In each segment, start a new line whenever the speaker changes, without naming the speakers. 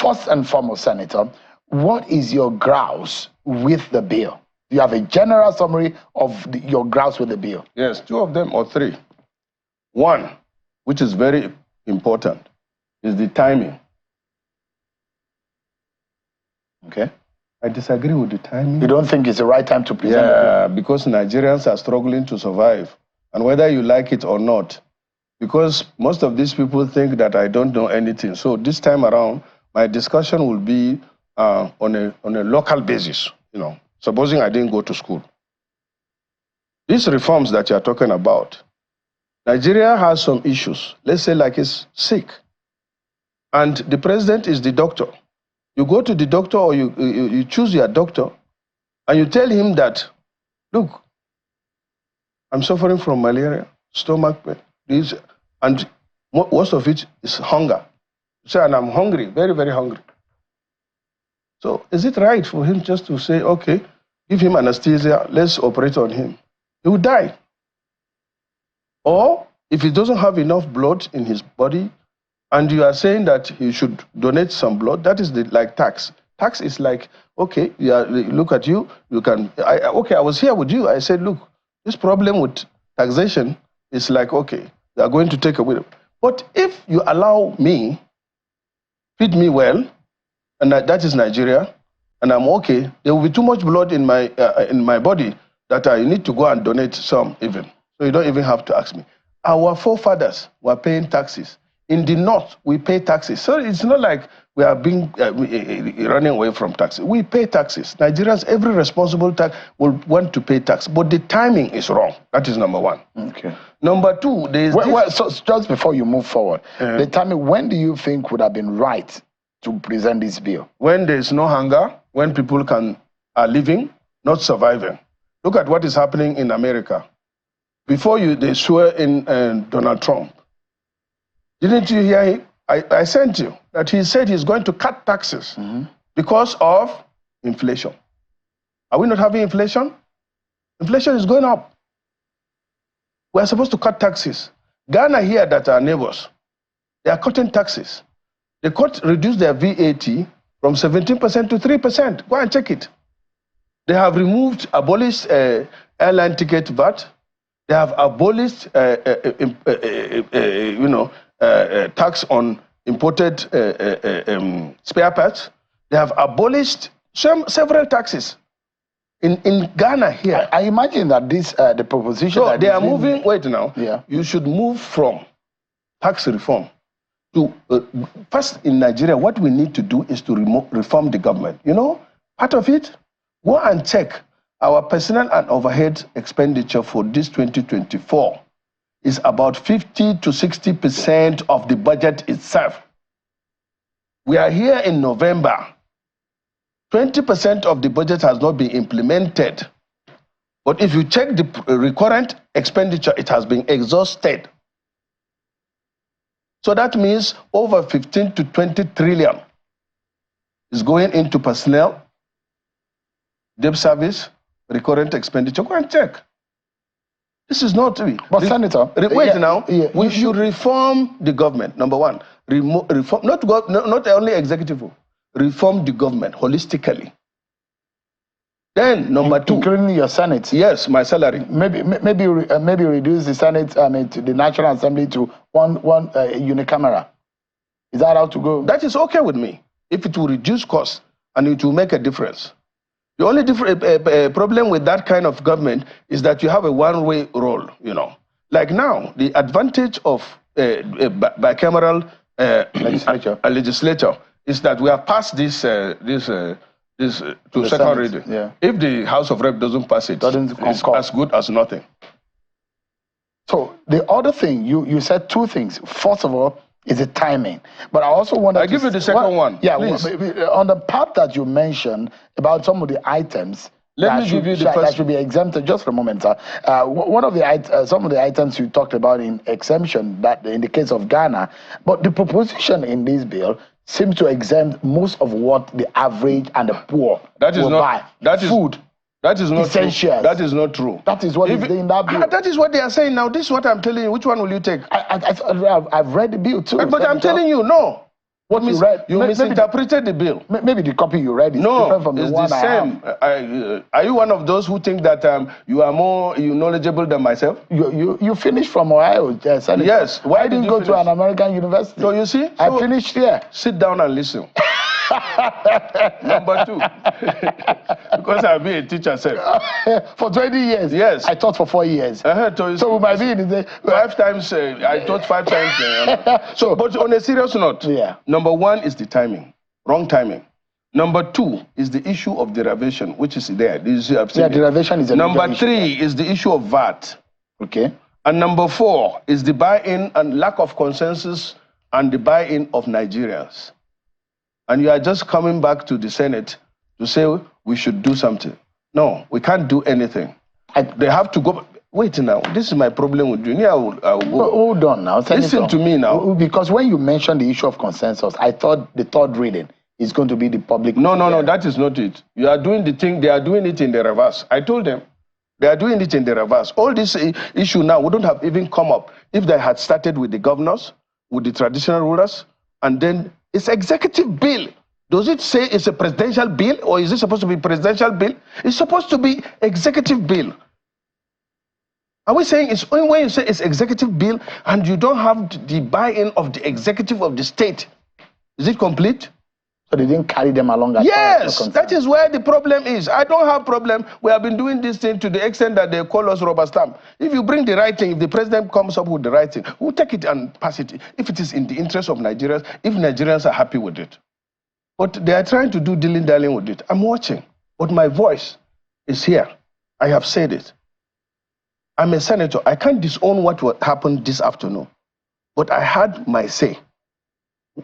first and foremost, Senator, what is your grouse with the bill? Do you have a general summary of your grouse with the bill?
Yes, 2 of them or 3. 1, which is very important, is the timing.
Okay.
I disagree with the timing.
You don't think it's the right time to present the bill?
Yeah, because Nigerians are struggling to survive. And whether you like it or not, because most of these people think that I don't know anything. So this time around, my discussion will be on a local basis, you know, supposing I didn't go to school. These reforms that you're talking about, Nigeria has some issues. Let's say like it's sick. And the president is the doctor. You go to the doctor or you choose your doctor and you tell him that, look, I'm suffering from malaria, stomach pain, and most of it is hunger. So, and I'm hungry, very, very hungry. So is it right for him just to say, okay, give him anesthesia, let's operate on him? He will die. Or if he doesn't have enough blood in his body, and you are saying that he should donate some blood, that is like tax. Tax is like, okay, yeah, look at you, you can, okay, I was here with you. I said, look, this problem with taxation is like, okay, they are going to take away. But if you allow me, feed me well, and that is Nigeria, and I'm okay, there will be too much blood in my body that I need to go and donate some even. So you don't even have to ask me. Our forefathers were paying taxes. In the north, we pay taxes. So it's not like we are being running away from taxes. We pay taxes. Nigerians, every responsible tax will want to pay tax, but the timing is wrong. That is number 1.
Okay.
Number 2, there is
so just before you move forward, the timing, when do you think would have been right to present this bill?
When there is no hunger, when people are living, not surviving. Look at what is happening in America. Before they swear in Donald Trump, didn't you hear him? I sent you that he said he's going to cut taxes because of inflation. Are we not having inflation? Inflation is going up. We are supposed to cut taxes. Ghana here, that are neighbors, they are cutting taxes. They reduced their VAT from 17% to 3%. Go and check it. They have abolished airline ticket VAT. They have abolished, tax on imported spare parts. They have abolished several taxes in Ghana here.
I imagine that the proposition.
So they are moving. Wait now.
Yeah.
You should move from tax reform to first in Nigeria. What we need to do is to reform the government. You know, part of it. Go and check our personnel and overhead expenditure for this 2024 is about 50 to 60% of the budget itself. We are here in November. 20% of the budget has not been implemented. But if you check the recurrent expenditure, it has been exhausted. So that means over 15 to 20 trillion is going into personnel, debt service, recurrent expenditure. Go and check. This is not me.
But Senator,
we should reform the government. Number 1, reform not only executive, reform the government holistically. Then number 2,
including your Senate.
Yes, my salary.
Maybe reduce the Senate, to the National Assembly to one unicameral. Is that how to go?
That is okay with me if it will reduce costs and it will make a difference. The only problem with that kind of government is that you have a one-way role, you know. Like now, the advantage of bicameral legislature is that we have passed this to second reading.
Yeah.
If the House of Rep doesn't pass it, it's as good as nothing.
So the other thing, you said 2 things. First of all, is the timing. But I also want to...
I'll give you the second one.
Yeah,
please.
On the part that you mentioned about some of the items that should be exempted, just for a moment, sir. One of the some of the items you talked about in exemption, that in the case of Ghana, but the proposition in this bill seems to exempt most of what the average and the poor will buy. Food.
That is not
essentials.
True. That is not true.
That is what is in that bill.
That is what they are saying now. This is what I'm telling you. Which one will you take?
I've read the bill too.
But I'm telling you, no.
What you read?
You misinterpreted the bill.
Maybe the copy you read is different from the one I have.
Are you one of those who think that you are more knowledgeable than myself?
You finished from Ohio, Senator.
Yes.
Why didn't you go to an American university?
So you see?
I finished here.
Sit down and listen. Number 2, because I've been a teacher, sir.
For 20 years?
Yes.
I taught for 4 years. So we might be in the...
5 times, I taught 5 times. So, but on a serious note, number 1 is the timing, wrong timing. Number 2 is the issue of derivation, which is there.
Derivation is a
Number 3 is the issue of VAT.
Okay.
And number 4 is the buy-in and lack of consensus and the buy-in of Nigerians. And you are just coming back to the Senate to say we should do something. No, we can't do anything. They have to go. Wait now, this is my problem with you. I will go.
Hold on now.
Listen to me now.
Because when you mentioned the issue of consensus, I thought the third reading is going to be the public.
No, that is not it. You are doing the thing, they are doing it in the reverse. I told them, they are doing it in the reverse. All this issue now wouldn't have even come up if they had started with the governors, with the traditional rulers, and then it's executive bill. Does it say it's a presidential bill or is it supposed to be presidential bill? It's supposed to be executive bill. Are we saying it's only when you say it's executive bill and you don't have the buy-in of the executive of the state? Is it complete?
So they didn't carry them along as
yes, that is where the problem is. I don't have problem. We have been doing this thing to the extent that they call us rubber stamp. If you bring the right thing, if the president comes up with the right thing, we'll take it and pass it. If it is in the interest of Nigerians, if Nigerians are happy with it. But they are trying to do dilly-dallying with it. I'm watching, but my voice is here. I have said it. I'm a senator. I can't disown what happened this afternoon. But I had my say.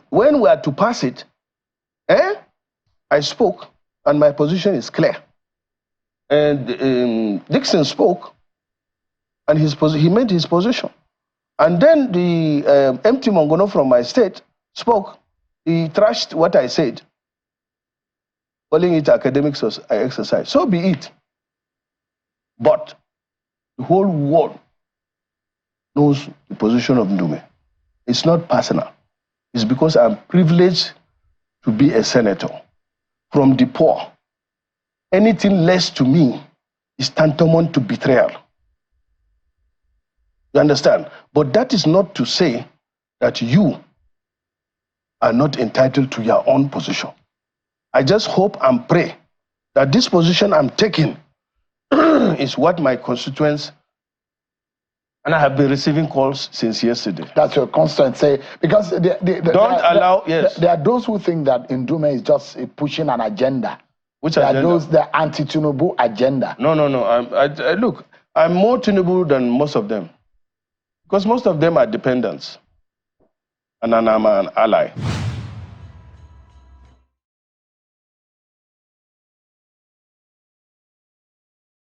When we are to pass it, I spoke, and my position is clear. And Dixon spoke, and he made his position. And then the empty Mongono from my state spoke. He trashed what I said, calling it academic exercise. So be it. But the whole world knows the position of Ndume. It's not personal. It's because I'm privileged to be a senator from the poor. Anything less to me is tantamount to betrayal. You understand? But that is not to say that you are not entitled to your own position. I just hope and pray that this position I'm taking is what my constituents, and I have been receiving calls since yesterday.
That's your constituents say, because
there
are those who think that Ndume is just pushing an agenda.
Which agenda?
There are those, the anti-Tinubu agenda.
No. Look, I'm more Tinubu than most of them. Because most of them are dependents. And I'm an ally.